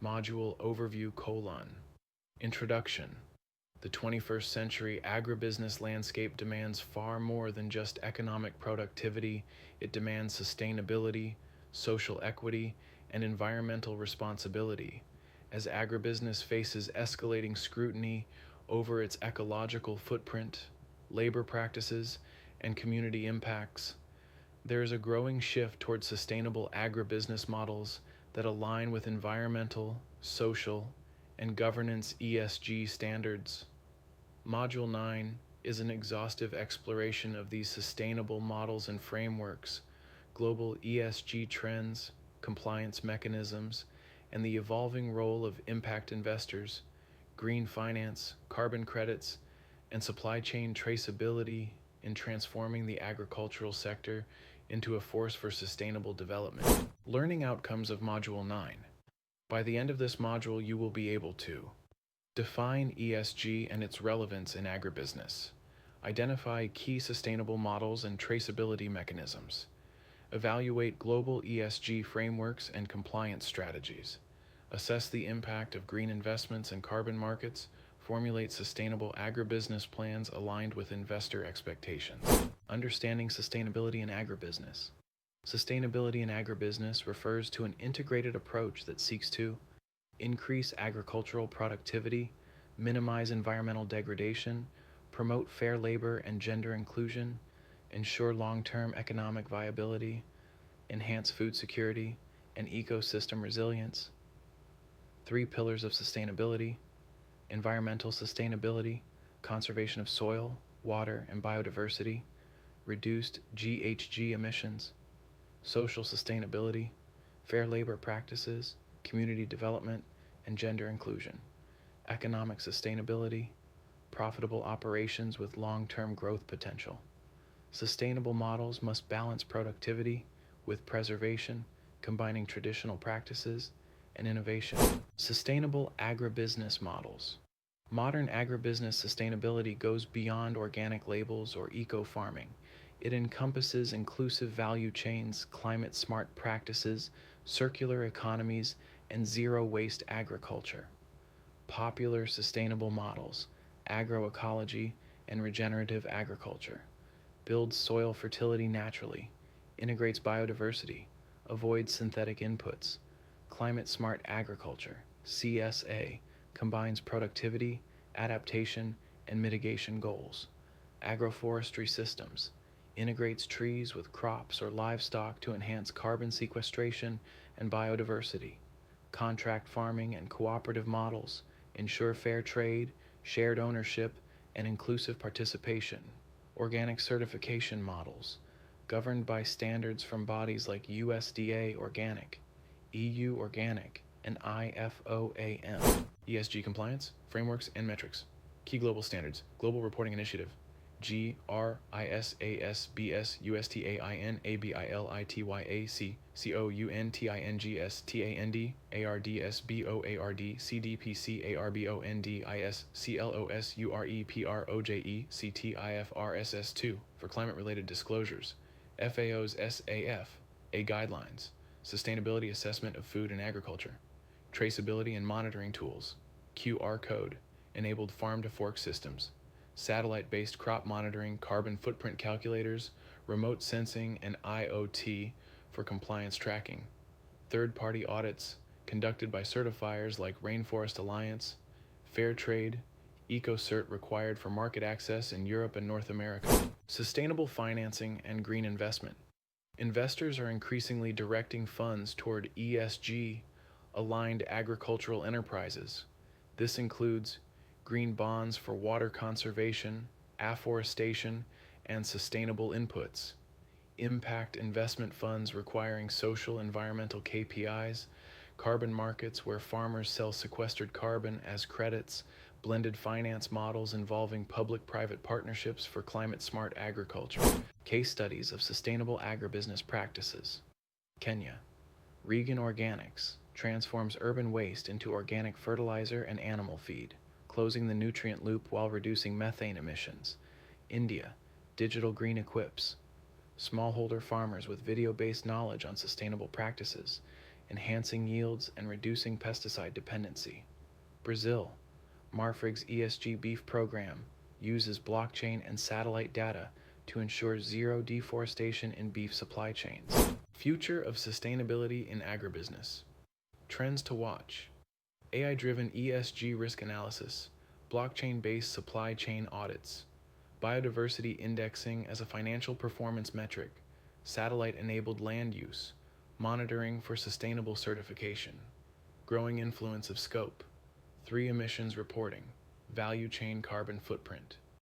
Module Overview: Introduction. The 21st century agribusiness landscape demands far more than just economic productivity. It demands sustainability, social equity, and environmental responsibility. As agribusiness faces escalating scrutiny over its ecological footprint, labor practices, and community impacts, there is a growing shift towards sustainable agribusiness models that align with environmental, social, and governance (ESG) standards. Module 9 is an exhaustive exploration of these sustainable models and frameworks, global ESG trends, compliance mechanisms, and the evolving role of impact investors, green finance, carbon credits, and supply chain traceability in transforming the agricultural sector into a force for sustainable development. Learning outcomes of Module 9. By the end of this module, you will be able to define ESG and its relevance in agribusiness, identify key sustainable models and traceability mechanisms, evaluate global ESG frameworks and compliance strategies, assess the impact of green investments and carbon markets, formulate sustainable agribusiness plans aligned with investor expectations. Understanding sustainability in agribusiness. Sustainability in agribusiness refers to an integrated approach that seeks to increase agricultural productivity, minimize environmental degradation, promote fair labor and gender inclusion, ensure long-term economic viability, enhance food security, and ecosystem resilience. 3 pillars of sustainability: environmental sustainability, conservation of soil, water, and biodiversity, reduced GHG emissions; social sustainability, fair labor practices, community development, and gender inclusion; economic sustainability, profitable operations with long-term growth potential. Sustainable models must balance productivity with preservation, combining traditional practices and innovation. Sustainable agribusiness models. Modern agribusiness sustainability goes beyond organic labels or eco-farming. It encompasses inclusive value chains, climate-smart practices, circular economies, and zero-waste agriculture. Popular sustainable models: agroecology and regenerative agriculture. Builds soil fertility naturally, integrates biodiversity, avoids synthetic inputs. Climate-smart agriculture, CSA, combines productivity, adaptation, and mitigation goals. Agroforestry systems, integrates trees with crops or livestock to enhance carbon sequestration and biodiversity. Contract farming and cooperative models ensure fair trade, shared ownership, and inclusive participation. Organic certification models, governed by standards from bodies like USDA Organic, EU Organic, and IFOAM. ESG compliance, frameworks, and metrics. Key global standards: Global Reporting Initiative, GRISASBS USTAIN ABILITYAC COUNTINGS TAND ARDS BOARD CDPC ARBOND IS CLOS UREPROJE CTIFRSS2 for climate-related disclosures. FAO's SAF A guidelines. Sustainability assessment of food and agriculture. Traceability and monitoring tools. QR code enabled farm-to-fork systems. Satellite-based crop monitoring, carbon footprint calculators, remote sensing, and IoT for compliance tracking. Third-party audits conducted by certifiers like Rainforest Alliance, Fair Trade, EcoCert required for market access in Europe and North America. Sustainable financing and green investment. Investors are increasingly directing funds toward ESG-aligned agricultural enterprises. This includes green bonds for water conservation, afforestation, and sustainable inputs, impact investment funds requiring social environmental KPIs, carbon markets where farmers sell sequestered carbon as credits, blended finance models involving public-private partnerships for climate-smart agriculture. Case studies of sustainable agribusiness practices. Kenya. Regan Organics transforms urban waste into organic fertilizer and animal feed, closing the nutrient loop while reducing methane emissions. India. Digital Green Equips. Smallholder farmers with video-based knowledge on sustainable practices, enhancing yields and reducing pesticide dependency. Brazil, Marfrig's ESG beef program uses blockchain and satellite data to ensure zero deforestation in beef supply chains. Future of sustainability in agribusiness. Trends to watch. AI-driven ESG risk analysis, blockchain-based supply chain audits, biodiversity indexing as a financial performance metric, satellite-enabled land use, monitoring for sustainable certification, growing influence of scope, 3 emissions reporting, value chain carbon footprint.